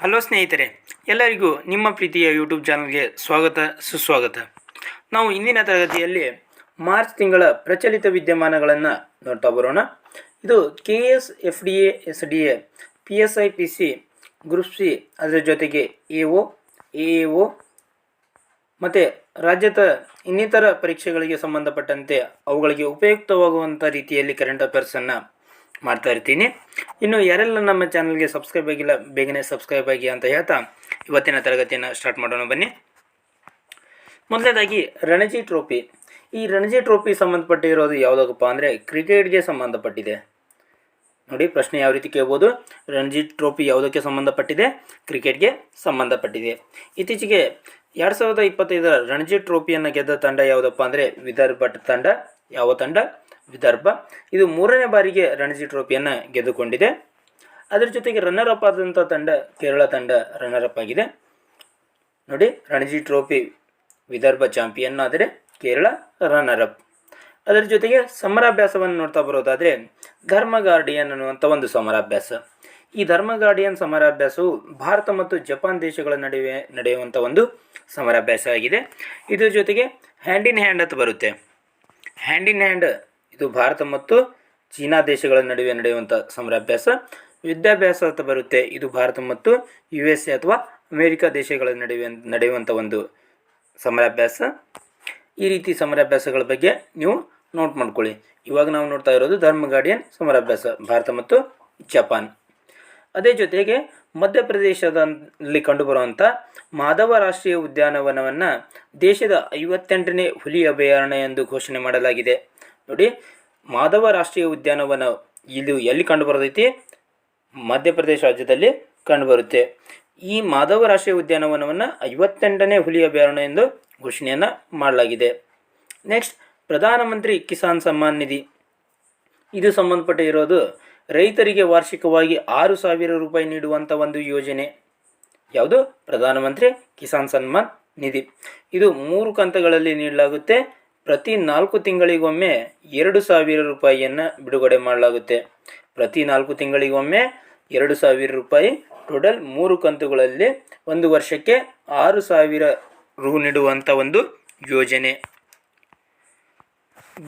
Hello ಸ್ನೇಹಿತರೆ, ಎಲ್ಲರಿಗೂ ನಿಮ್ಮ ಪ್ರೀತಿಯ ಯೂಟ್ಯೂಬ್ ಚಾನಲ್ಗೆ ಸ್ವಾಗತ ಸುಸ್ವಾಗತ. ನಾವು ಇಂದಿನ ತರಗತಿಯಲ್ಲಿ ಮಾರ್ಚ್ ತಿಂಗಳ ಪ್ರಚಲಿತ ವಿದ್ಯಮಾನಗಳನ್ನು ನೋಡ್ತಾ ಬರೋಣ. ಇದು KS FDA SDA PSI PC group C, ಅದರ ಜೊತೆಗೆ AO AAO ಮತ್ತು ರಾಜ್ಯದ ಇನ್ನಿತರ ಪರೀಕ್ಷೆಗಳಿಗೆ ಸಂಬಂಧಪಟ್ಟಂತೆ ಅವುಗಳಿಗೆ ಉಪಯುಕ್ತವಾಗುವಂಥ ರೀತಿಯಲ್ಲಿ ಕರೆಂಟ್ ಅಫೇರ್ಸನ್ನು ಮಾಡ್ತಾ ಇರ್ತೀನಿ. ಇನ್ನು ಯಾರೆಲ್ಲ ನಮ್ಮ ಚಾನಲ್ಗೆ ಸಬ್ಸ್ಕ್ರೈಬ್ ಆಗಿಲ್ಲ, ಬೇಗನೆ ಸಬ್ಸ್ಕ್ರೈಬ್ ಆಗಿ ಅಂತ ಹೇಳ್ತಾ ಇವತ್ತಿನ ತರಗತಿಯನ್ನು ಸ್ಟಾರ್ಟ್ ಮಾಡೋಣ ಬನ್ನಿ. ಮೊದಲನೇದಾಗಿ ರಣಜಿ ಟ್ರೋಫಿ. ಈ ರಣಜಿ ಟ್ರೋಫಿ ಸಂಬಂಧಪಟ್ಟಿರೋದು ಯಾವುದಕ್ಕಪ್ಪ ಅಂದರೆ ಕ್ರಿಕೆಟ್ಗೆ ಸಂಬಂಧಪಟ್ಟಿದೆ. ನೋಡಿ, ಪ್ರಶ್ನೆ ಯಾವ ರೀತಿ ಕೇಳ್ಬೋದು. ರಣಜಿ ಟ್ರೋಫಿ ಯಾವುದಕ್ಕೆ ಸಂಬಂಧಪಟ್ಟಿದೆ? ಕ್ರಿಕೆಟ್ಗೆ ಸಂಬಂಧಪಟ್ಟಿದೆ. ಇತ್ತೀಚೆಗೆ 2025 ರಣಜಿ ಟ್ರೋಫಿಯನ್ನು ಗೆದ್ದ ತಂಡ ಯಾವುದಪ್ಪ ಅಂದರೆ ವಿದರ್ಭ ತಂಡ. ಯಾವ ತಂಡ? ವಿದರ್ಭ. ಇದು 3ನೇ ಬಾರಿಗೆ ರಣಜಿ ಟ್ರೋಫಿಯನ್ನು ಗೆದ್ದುಕೊಂಡಿದೆ. ಅದರ ಜೊತೆಗೆ ರನ್ನರ್ ಅಪ್ ಆದಂಥ ತಂಡ ಕೇರಳ ತಂಡ ರನ್ನರ್ ಅಪ್ ಆಗಿದೆ. ನೋಡಿ, ರಣಜಿ ಟ್ರೋಫಿ ವಿದರ್ಭ ಚಾಂಪಿಯನ್ ಆದರೆ ಕೇರಳ ರನ್ನರ್ ಅಪ್. ಅದರ ಜೊತೆಗೆ ಸಮರಾಭ್ಯಾಸವನ್ನು ನೋಡ್ತಾ ಬರೋದಾದರೆ ಧರ್ಮ ಗಾರ್ಡಿಯನ್ ಅನ್ನುವಂಥ ಒಂದು ಸಮರಾಭ್ಯಾಸ. ಈ ಧರ್ಮ ಗಾರ್ಡಿಯನ್ ಸಮರಾಭ್ಯಾಸವು ಭಾರತ ಮತ್ತು ಜಪಾನ್ ದೇಶಗಳ ನಡುವೆ ನಡೆಯುವಂಥ ಒಂದು ಸಮರಾಭ್ಯಾಸ ಆಗಿದೆ. ಇದರ ಜೊತೆಗೆ ಹ್ಯಾಂಡ್ ಇನ್ ಹ್ಯಾಂಡ್ ಅಂತ ಬರುತ್ತೆ. ಹ್ಯಾಂಡ್ ಇನ್ ಹ್ಯಾಂಡ್ ಇದು ಭಾರತ ಮತ್ತು ಚೀನಾ ದೇಶಗಳ ನಡುವೆ ನಡೆಯುವಂಥ ಸಮರಾಭ್ಯಾಸ. ಯುದ್ಧಾಭ್ಯಾಸ ಅಂತ ಬರುತ್ತೆ. ಇದು ಭಾರತ ಮತ್ತು USA ಅಥವಾ ಅಮೇರಿಕಾ ದೇಶಗಳ ನಡುವೆ ನಡೆಯುವಂಥ ಒಂದು ಸಮರಾಭ್ಯಾಸ. ಈ ರೀತಿ ಸಮರಾಭ್ಯಾಸಗಳ ಬಗ್ಗೆ ನೀವು ನೋಟ್ ಮಾಡ್ಕೊಳ್ಳಿ. ಇವಾಗ ನಾವು ನೋಡ್ತಾ ಇರೋದು ಧರ್ಮ ಗಾರ್ಡಿಯನ್ ಸಮರಾಭ್ಯಾಸ, ಭಾರತ ಮತ್ತು ಜಪಾನ್. ಅದೇ ಜೊತೆಗೆ ಮಧ್ಯಪ್ರದೇಶದಲ್ಲಿ ಕಂಡುಬರುವಂಥ ಮಾಧವ ರಾಷ್ಟ್ರೀಯ ಉದ್ಯಾನವನವನ್ನು ದೇಶದ 58ನೇ ಹುಲಿ ಅಭಯಾರಣ್ಯ ಎಂದು ಘೋಷಣೆ ಮಾಡಲಾಗಿದೆ. ನೋಡಿ, ಮಾಧವ ರಾಷ್ಟ್ರೀಯ ಉದ್ಯಾನವನ ಇದು ಎಲ್ಲಿ ಕಂಡುಬರ್ತೈತಿ? ಮಧ್ಯಪ್ರದೇಶ ರಾಜ್ಯದಲ್ಲಿ ಕಂಡುಬರುತ್ತೆ. ಈ ಮಾಧವ ರಾಷ್ಟ್ರೀಯ ಉದ್ಯಾನವನವನ್ನು 58ನೇ ಹುಲಿ ಅಭಯಾರಣ್ಯ ಎಂದು ಘೋಷಣೆಯನ್ನು ಮಾಡಲಾಗಿದೆ. ನೆಕ್ಸ್ಟ್, ಪ್ರಧಾನಮಂತ್ರಿ ಕಿಸಾನ್ ಸಮ್ಮಾನ್ ನಿಧಿ. ಇದು ಸಂಬಂಧಪಟ್ಟಿರೋದು ರೈತರಿಗೆ ವಾರ್ಷಿಕವಾಗಿ 6,000 ರೂಪಾಯಿ ನೀಡುವಂಥ ಒಂದು ಯೋಜನೆ. ಯಾವುದು? ಪ್ರಧಾನಮಂತ್ರಿ ಕಿಸಾನ್ ಸಮ್ಮಾನ್ ನಿಧಿ. ಇದು 3 ಕಂತುಗಳಲ್ಲಿ ನೀಡಲಾಗುತ್ತೆ. ಪ್ರತಿ 4 ತಿಂಗಳಿಗೊಮ್ಮೆ 2,000 ರೂಪಾಯಿಯನ್ನು ಬಿಡುಗಡೆ ಮಾಡಲಾಗುತ್ತೆ. ಪ್ರತಿ 4 ತಿಂಗಳಿಗೊಮ್ಮೆ 2,000 ರೂಪಾಯಿ. ಟೋಟಲ್ 3 ಕಂತುಗಳಲ್ಲಿ ಒಂದು ವರ್ಷಕ್ಕೆ 6,000 ರು ನೀಡುವಂಥ ಒಂದು ಯೋಜನೆ.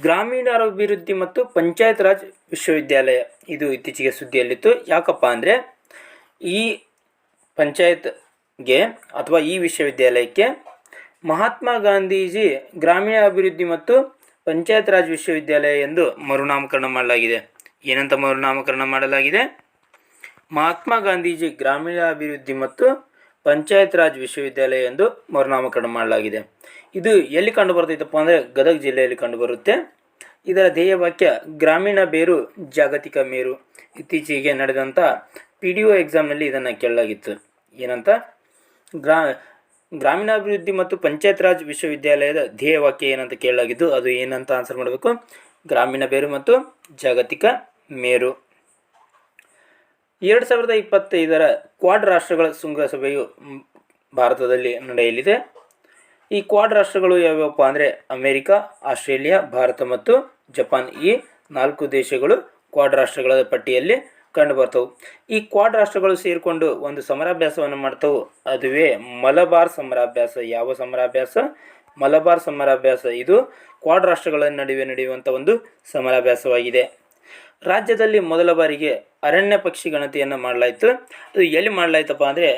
ಗ್ರಾಮೀಣಾಭಿವೃದ್ಧಿ ಮತ್ತು ಪಂಚಾಯತ್ ರಾಜ್ ವಿಶ್ವವಿದ್ಯಾಲಯ ಇದು ಇತ್ತೀಚೆಗೆ ಸುದ್ದಿಯಲ್ಲಿತ್ತು. ಯಾಕಪ್ಪ ಅಂದರೆ ಈ ಪಂಚಾಯತ್ಗೆ ಅಥವಾ ಈ ವಿಶ್ವವಿದ್ಯಾಲಯಕ್ಕೆ ಮಹಾತ್ಮ ಗಾಂಧೀಜಿ ಗ್ರಾಮೀಣಾಭಿವೃದ್ಧಿ ಮತ್ತು ಪಂಚಾಯತ್ ರಾಜ್ ವಿಶ್ವವಿದ್ಯಾಲಯ ಎಂದು ಮರುನಾಮಕರಣ ಮಾಡಲಾಗಿದೆ. ಏನಂತ ಮರುನಾಮಕರಣ ಮಾಡಲಾಗಿದೆ? ಮಹಾತ್ಮ ಗಾಂಧೀಜಿ ಗ್ರಾಮೀಣಾಭಿವೃದ್ಧಿ ಮತ್ತು ಪಂಚಾಯತ್ ರಾಜ್ ವಿಶ್ವವಿದ್ಯಾಲಯ ಎಂದು ಮರುನಾಮಕರಣ ಮಾಡಲಾಗಿದೆ. ಇದು ಎಲ್ಲಿ ಕಂಡುಬರ್ತೈತಪ್ಪ ಅಂದರೆ ಗದಗ ಜಿಲ್ಲೆಯಲ್ಲಿ ಕಂಡುಬರುತ್ತೆ. ಇದರ ಧ್ಯೇಯವಾಕ್ಯ ಗ್ರಾಮೀಣ ಬೇರು ಜಾಗತಿಕ ಮೇರು. ಇತ್ತೀಚೆಗೆ ನಡೆದಂಥ PDO ಎಕ್ಸಾಮ್ನಲ್ಲಿ ಇದನ್ನು ಕೇಳಲಾಗಿತ್ತು. ಏನಂತ? ಗ್ರಾಮೀಣಾಭಿವೃದ್ಧಿ ಮತ್ತು ಪಂಚಾಯತ್ ರಾಜ್ ವಿಶ್ವವಿದ್ಯಾಲಯದ ಧ್ಯೇಯವಾಕ್ಯ ಏನಂತ ಕೇಳಲಾಗಿದ್ದು, ಅದು ಏನಂತ ಆನ್ಸರ್ ಮಾಡಬೇಕು? ಗ್ರಾಮೀಣ ಬೇರು ಮತ್ತು ಜಾಗತಿಕ ಮೇರು. 2025 ಕ್ವಾಡ್ ರಾಷ್ಟ್ರಗಳ ಶೃಂಗಸಭೆಯು ಭಾರತದಲ್ಲಿ ನಡೆಯಲಿದೆ. ಈ ಕ್ವಾಡ್ ರಾಷ್ಟ್ರಗಳು ಯಾವ್ಯಾವಪ್ಪ ಅಂದರೆ ಅಮೇರಿಕಾ, ಆಸ್ಟ್ರೇಲಿಯಾ, ಭಾರತ ಮತ್ತು ಜಪಾನ್. ಈ 4 ದೇಶಗಳು ಕ್ವಾಡ್ ರಾಷ್ಟ್ರಗಳ ಪಟ್ಟಿಯಲ್ಲಿ ಕಂಡುಬರ್ತವೆ. ಈ ಕ್ವಾಡ್ ರಾಷ್ಟ್ರಗಳು ಸೇರಿಕೊಂಡು ಒಂದು ಸಮರಾಭ್ಯಾಸವನ್ನು ಮಾಡ್ತವೆ. ಅದುವೇ ಮಲಬಾರ್ ಸಮರಾಭ್ಯಾಸ. ಯಾವ ಸಮರಾಭ್ಯಾಸ? ಮಲಬಾರ್ ಸಮರಾಭ್ಯಾಸ. ಇದು ಕ್ವಾಡ್ ರಾಷ್ಟ್ರಗಳ ನಡುವೆ ನಡೆಯುವಂಥ ಒಂದು ಸಮರಾಭ್ಯಾಸವಾಗಿದೆ. ರಾಜ್ಯದಲ್ಲಿ ಮೊದಲ ಬಾರಿಗೆ ಅರಣ್ಯ ಪಕ್ಷಿ ಗಣತಿಯನ್ನು ಮಾಡಲಾಯಿತು. ಅದು ಎಲ್ಲಿ ಮಾಡಲಾಯ್ತಪ್ಪ ಅಂದರೆ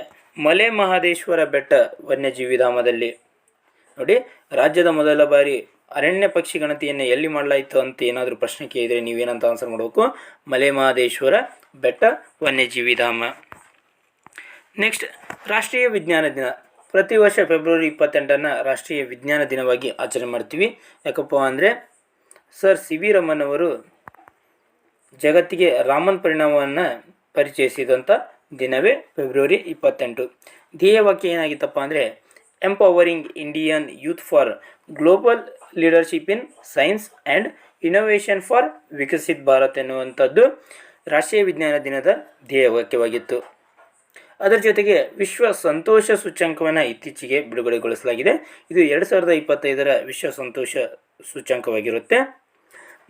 ಮಲೆ ಮಹದೇಶ್ವರ ಬೆಟ್ಟ ವನ್ಯಜೀವಿ ಧಾಮದಲ್ಲಿ. ನೋಡಿ, ರಾಜ್ಯದ ಮೊದಲ ಬಾರಿ ಅರಣ್ಯ ಪಕ್ಷಿ ಗಣತಿಯನ್ನು ಎಲ್ಲಿ ಮಾಡಲಾಯಿತು ಅಂತ ಏನಾದರೂ ಪ್ರಶ್ನೆ ಕೇಳಿದರೆ ನೀವೇನಂತ ಆನ್ಸರ್ ಮಾಡಬೇಕು? ಮಲೆ ಮಹದೇಶ್ವರ ಬೆಟ್ಟ ವನ್ಯಜೀವಿ ಧಾಮ. ನೆಕ್ಸ್ಟ್, ರಾಷ್ಟ್ರೀಯ ವಿಜ್ಞಾನ ದಿನ. ಪ್ರತಿ ವರ್ಷ ಫೆಬ್ರವರಿ 28 ರಾಷ್ಟ್ರೀಯ ವಿಜ್ಞಾನ ದಿನವಾಗಿ ಆಚರಣೆ ಮಾಡ್ತೀವಿ. ಯಾಕಪ್ಪ ಅಂದರೆ ಸರ್ CV ರಮನ್ ಅವರು ಜಗತ್ತಿಗೆ ರಾಮನ್ ಪರಿಣಾಮವನ್ನು ಪರಿಚಯಿಸಿದಂಥ ದಿನವೇ ಫೆಬ್ರವರಿ 28. ಧ್ಯೇಯವಾಕ್ಯ ಏನಾಗಿತ್ತಪ್ಪ ಅಂದರೆ empowering Indian youth for global leadership in science and innovation for Viksit Bharat ಎನ್ನುವಂಥದ್ದು ರಾಷ್ಟ್ರೀಯ ವಿಜ್ಞಾನ ದಿನದ ಧ್ಯೇಯವಾಕ್ಯವಾಗಿತ್ತು. ಅದರ ಜೊತೆಗೆ ವಿಶ್ವ ಸಂತೋಷ ಸೂಚ್ಯಂಕವನ್ನು ಇತ್ತೀಚೆಗೆ ಬಿಡುಗಡೆಗೊಳಿಸಲಾಗಿದೆ. ಇದು 2025 ವಿಶ್ವ ಸಂತೋಷ ಸೂಚ್ಯಂಕವಾಗಿರುತ್ತೆ.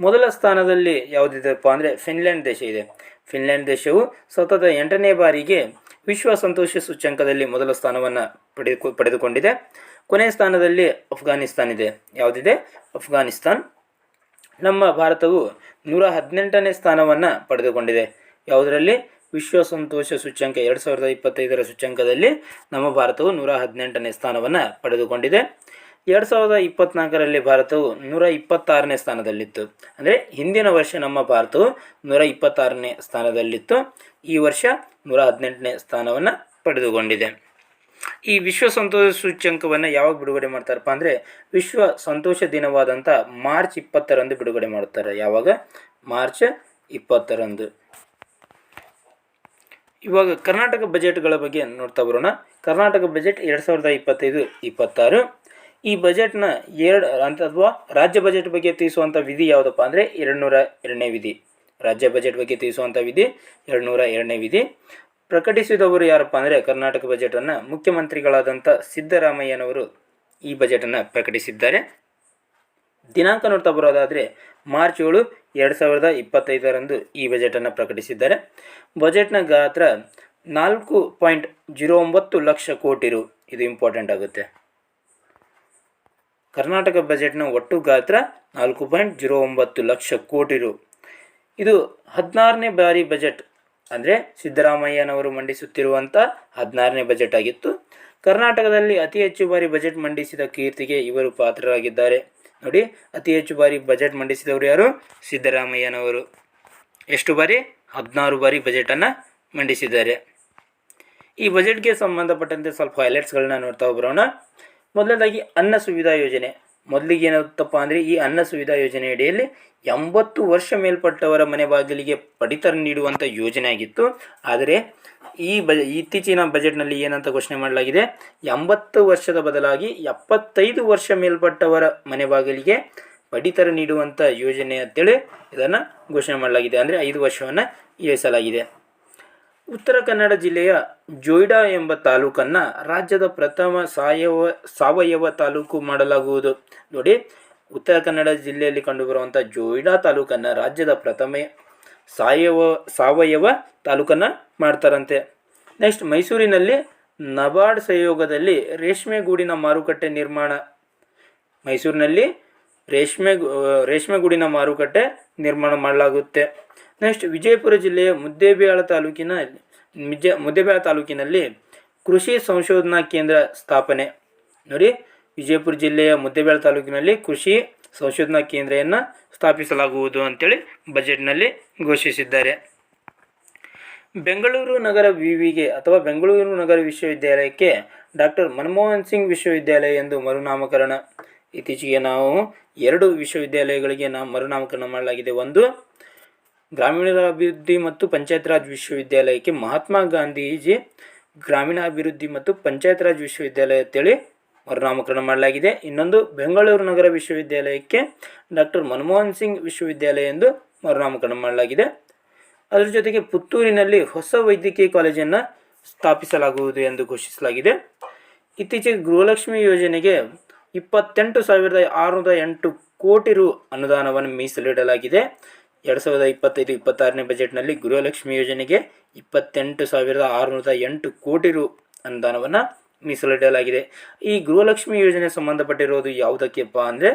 ಮೊದಲ ಸ್ಥಾನದಲ್ಲಿ ಯಾವುದಿದೆಪ್ಪ ಅಂದರೆ ಫಿನ್ಲ್ಯಾಂಡ್ ದೇಶ ಇದೆ. ಫಿನ್ಲ್ಯಾಂಡ್ ದೇಶವು ಸತತ 8ನೇ ಬಾರಿಗೆ ವಿಶ್ವ ಸಂತೋಷ ಸೂಚ್ಯಂಕದಲ್ಲಿ ಮೊದಲ ಸ್ಥಾನವನ್ನು ಪಡೆದುಕೊಂಡಿದೆ. ಕೊನೆಯ ಸ್ಥಾನದಲ್ಲಿ ಅಫ್ಘಾನಿಸ್ತಾನ್ ಇದೆ. ಯಾವುದಿದೆ? ಅಫ್ಘಾನಿಸ್ತಾನ್. ನಮ್ಮ ಭಾರತವು 118ನೇ ಸ್ಥಾನವನ್ನು ಪಡೆದುಕೊಂಡಿದೆ. ಯಾವುದರಲ್ಲಿ? ವಿಶ್ವ ಸಂತೋಷ ಸೂಚ್ಯಂಕ 2025ರ ಸೂಚ್ಯಂಕದಲ್ಲಿ ನಮ್ಮ ಭಾರತವು 118ನೇ ಸ್ಥಾನವನ್ನು ಪಡೆದುಕೊಂಡಿದೆ. 2024ರಲ್ಲಿ ಭಾರತವು 126ನೇ ಸ್ಥಾನದಲ್ಲಿತ್ತು. ಅಂದರೆ ಹಿಂದಿನ ವರ್ಷ ನಮ್ಮ ಭಾರತವು 126ನೇ ಸ್ಥಾನದಲ್ಲಿತ್ತು. ಈ ವರ್ಷ 118ನೇ ಸ್ಥಾನವನ್ನು ಪಡೆದುಕೊಂಡಿದೆ. ಈ ವಿಶ್ವ ಸಂತೋಷ ಸೂಚ್ಯಂಕವನ್ನು ಯಾವಾಗ ಬಿಡುಗಡೆ ಮಾಡ್ತಾರಪ್ಪ ಅಂದರೆ ವಿಶ್ವ ಸಂತೋಷ ದಿನವಾದಂಥ ಮಾರ್ಚ್ 20ರಂದು ಬಿಡುಗಡೆ ಮಾಡುತ್ತಾರೆ. ಯಾವಾಗ? ಮಾರ್ಚ್ 20ರಂದು. ಇವಾಗ ಕರ್ನಾಟಕ ಬಜೆಟ್ಗಳ ಬಗ್ಗೆ ನೋಡ್ತಾ ಬರೋಣ. ಕರ್ನಾಟಕ ಬಜೆಟ್ 2025-26. ಈ ಬಜೆಟ್ನ ಅಥವಾ ರಾಜ್ಯ ಬಜೆಟ್ ಬಗ್ಗೆ ತಿಳಿಸುವಂಥ ವಿಧಿ ಯಾವುದಪ್ಪ ಅಂದರೆ 202ನೇ ವಿಧಿ. ರಾಜ್ಯ ಬಜೆಟ್ ಬಗ್ಗೆ ತಿಳಿಸುವಂಥ ವಿಧಿ 202ನೇ ವಿಧಿ. ಪ್ರಕಟಿಸಿದವರು ಯಾರಪ್ಪ ಅಂದರೆ ಕರ್ನಾಟಕ ಬಜೆಟನ್ನು ಮುಖ್ಯಮಂತ್ರಿಗಳಾದಂಥ ಸಿದ್ದರಾಮಯ್ಯನವರು ಈ ಬಜೆಟನ್ನು ಪ್ರಕಟಿಸಿದ್ದಾರೆ. ದಿನಾಂಕ ನೋಡ್ತಾ ಬರೋದಾದರೆ ಮಾರ್ಚ್ 7, 2025ರಂದು ಈ ಬಜೆಟನ್ನು ಪ್ರಕಟಿಸಿದ್ದಾರೆ. ಬಜೆಟ್ನ ಗಾತ್ರ 4.09 ಲಕ್ಷ ಕೋಟಿ ರು. ಇದು ಇಂಪಾರ್ಟೆಂಟ್ ಆಗುತ್ತೆ. ಕರ್ನಾಟಕ ಬಜೆಟ್ನ ಒಟ್ಟು ಗಾತ್ರ 4.09 ಲಕ್ಷ ಕೋಟಿ ರು. ಇದು 16ನೇ ಬಾರಿ ಬಜೆಟ್, ಅಂದರೆ ಸಿದ್ದರಾಮಯ್ಯನವರು ಮಂಡಿಸುತ್ತಿರುವಂಥ 16ನೇ ಬಜೆಟ್ ಆಗಿತ್ತು. ಕರ್ನಾಟಕದಲ್ಲಿ ಅತಿ ಹೆಚ್ಚು ಬಾರಿ ಬಜೆಟ್ ಮಂಡಿಸಿದ ಕೀರ್ತಿಗೆ ಇವರು ಪಾತ್ರರಾಗಿದ್ದಾರೆ. ನೋಡಿ, ಅತಿ ಹೆಚ್ಚು ಬಾರಿ ಬಜೆಟ್ ಮಂಡಿಸಿದವರು ಯಾರು? ಸಿದ್ದರಾಮಯ್ಯನವರು. ಎಷ್ಟು ಬಾರಿ? 16 ಬಾರಿ ಬಜೆಟನ್ನು ಮಂಡಿಸಿದ್ದಾರೆ. ಈ ಬಜೆಟ್ಗೆ ಸಂಬಂಧಪಟ್ಟಂತೆ ಸ್ವಲ್ಪ ಹೈಲೈಟ್ಸ್ಗಳನ್ನ ನೋಡ್ತಾ ಬರೋಣ. ಮೊದಲನೇದಾಗಿ ಅನ್ನ ಸುವಿಧಾ ಯೋಜನೆ. ಮೊದಲಿಗೆ ಏನಾಗುತ್ತಪ್ಪ ಅಂದರೆ ಈ ಅನ್ನ ಸುವಿಧಾ ಯೋಜನೆ ಅಡಿಯಲ್ಲಿ 80 ವರ್ಷ ಮೇಲ್ಪಟ್ಟವರ ಮನೆ ಬಾಗಿಲಿಗೆ ಪಡಿತರ ನೀಡುವಂಥ ಯೋಜನೆ ಆಗಿತ್ತು. ಆದರೆ ಇತ್ತೀಚಿನ ಬಜೆಟ್ನಲ್ಲಿ ಏನಂತ ಘೋಷಣೆ ಮಾಡಲಾಗಿದೆ? 80 ವರ್ಷದ ಬದಲಾಗಿ 75 ವರ್ಷ ಮೇಲ್ಪಟ್ಟವರ ಮನೆ ಬಾಗಿಲಿಗೆ ಪಡಿತರ ನೀಡುವಂಥ ಯೋಜನೆ ಅಂತೇಳಿ ಇದನ್ನು ಘೋಷಣೆ ಮಾಡಲಾಗಿದೆ. ಅಂದರೆ 5 ವರ್ಷವನ್ನು ಇಳಿಸಲಾಗಿದೆ. ಉತ್ತರ ಕನ್ನಡ ಜಿಲ್ಲೆಯ ಜೊಯ್ಡಾ ಎಂಬ ತಾಲೂಕನ್ನು ರಾಜ್ಯದ ಪ್ರಥಮ ಸಾವಯವ ತಾಲೂಕು ಮಾಡಲಾಗುವುದು. ನೋಡಿ, ಉತ್ತರ ಕನ್ನಡ ಜಿಲ್ಲೆಯಲ್ಲಿ ಕಂಡುಬರುವಂಥ ಜೊಯ್ಡಾ ತಾಲೂಕನ್ನು ರಾಜ್ಯದ ಪ್ರಥಮ ಸಾವಯವ ತಾಲೂಕನ್ನು ಮಾಡ್ತಾರಂತೆ. ನೆಕ್ಸ್ಟ್, ಮೈಸೂರಿನಲ್ಲಿ ನಬಾರ್ಡ್ ಸಹಯೋಗದಲ್ಲಿ ರೇಷ್ಮೆ ಗೂಡಿನ ಮಾರುಕಟ್ಟೆ ನಿರ್ಮಾಣ. ಮೈಸೂರಿನಲ್ಲಿ ರೇಷ್ಮೆ ಗೂಡಿನ ಮಾರುಕಟ್ಟೆ ನಿರ್ಮಾಣ ಮಾಡಲಾಗುತ್ತೆ. ನೆಕ್ಸ್ಟ್, ವಿಜಯಪುರ ಜಿಲ್ಲೆಯ ಮುದ್ದೇಬಿಹಾಳ ತಾಲೂಕಿನಲ್ಲಿ ಕೃಷಿ ಸಂಶೋಧನಾ ಕೇಂದ್ರ ಸ್ಥಾಪನೆ. ನೋಡಿ, ವಿಜಯಪುರ ಜಿಲ್ಲೆಯ ಮುದ್ದೇಬಿಹಾಳ ತಾಲೂಕಿನಲ್ಲಿ ಕೃಷಿ ಸಂಶೋಧನಾ ಕೇಂದ್ರವನ್ನು ಸ್ಥಾಪಿಸಲಾಗುವುದು ಅಂತೇಳಿ ಬಜೆಟ್ನಲ್ಲಿ ಘೋಷಿಸಿದ್ದಾರೆ. ಬೆಂಗಳೂರು ನಗರ ವಿವಿಗೆ ಅಥವಾ ಬೆಂಗಳೂರು ನಗರ ವಿಶ್ವವಿದ್ಯಾಲಯಕ್ಕೆ ಡಾಕ್ಟರ್ ಮನಮೋಹನ್ ಸಿಂಗ್ ವಿಶ್ವವಿದ್ಯಾಲಯ ಎಂದು ಮರುನಾಮಕರಣ. ಇತ್ತೀಚೆಗೆ ನಾವು 2 ವಿಶ್ವವಿದ್ಯಾಲಯಗಳಿಗೆ ಮರುನಾಮಕರಣ ಮಾಡಲಾಗಿದೆ. ಒಂದು ಗ್ರಾಮೀಣಾಭಿವೃದ್ಧಿ ಮತ್ತು ಪಂಚಾಯತ್ ರಾಜ್ ವಿಶ್ವವಿದ್ಯಾಲಯಕ್ಕೆ ಮಹಾತ್ಮ ಗಾಂಧೀಜಿ ಗ್ರಾಮೀಣಾಭಿವೃದ್ಧಿ ಮತ್ತು ಪಂಚಾಯತ್ ರಾಜ್ ವಿಶ್ವವಿದ್ಯಾಲಯ ಅಂತೇಳಿ ಮರುನಾಮಕರಣ ಮಾಡಲಾಗಿದೆ. ಇನ್ನೊಂದು ಬೆಂಗಳೂರು ನಗರ ವಿಶ್ವವಿದ್ಯಾಲಯಕ್ಕೆ ಡಾಕ್ಟರ್ ಮನಮೋಹನ್ ಸಿಂಗ್ ವಿಶ್ವವಿದ್ಯಾಲಯ ಎಂದು ಮರುನಾಮಕರಣ ಮಾಡಲಾಗಿದೆ. ಅದರ ಜೊತೆಗೆ ಪುತ್ತೂರಿನಲ್ಲಿ ಹೊಸ ವೈದ್ಯಕೀಯ ಕಾಲೇಜನ್ನು ಸ್ಥಾಪಿಸಲಾಗುವುದು ಎಂದು ಘೋಷಿಸಲಾಗಿದೆ. ಇತ್ತೀಚೆಗೆ ಗೃಹಲಕ್ಷ್ಮಿ ಯೋಜನೆಗೆ 28,608 ಕೋಟಿ ರು ಅನುದಾನವನ್ನು ಮೀಸಲಿಡಲಾಗಿದೆ. 2025-26ನೇ ಬಜೆಟ್ನಲ್ಲಿ ಗೃಹಲಕ್ಷ್ಮಿ ಯೋಜನೆಗೆ 28,608 ಕೋಟಿ ರು ಅನುದಾನವನ್ನು ಮೀಸಲಿಡಲಾಗಿದೆ. ಈ ಗೃಹಲಕ್ಷ್ಮಿ ಯೋಜನೆ ಸಂಬಂಧಪಟ್ಟಿರೋದು ಯಾವುದಕ್ಕೆಪ್ಪ ಅಂದರೆ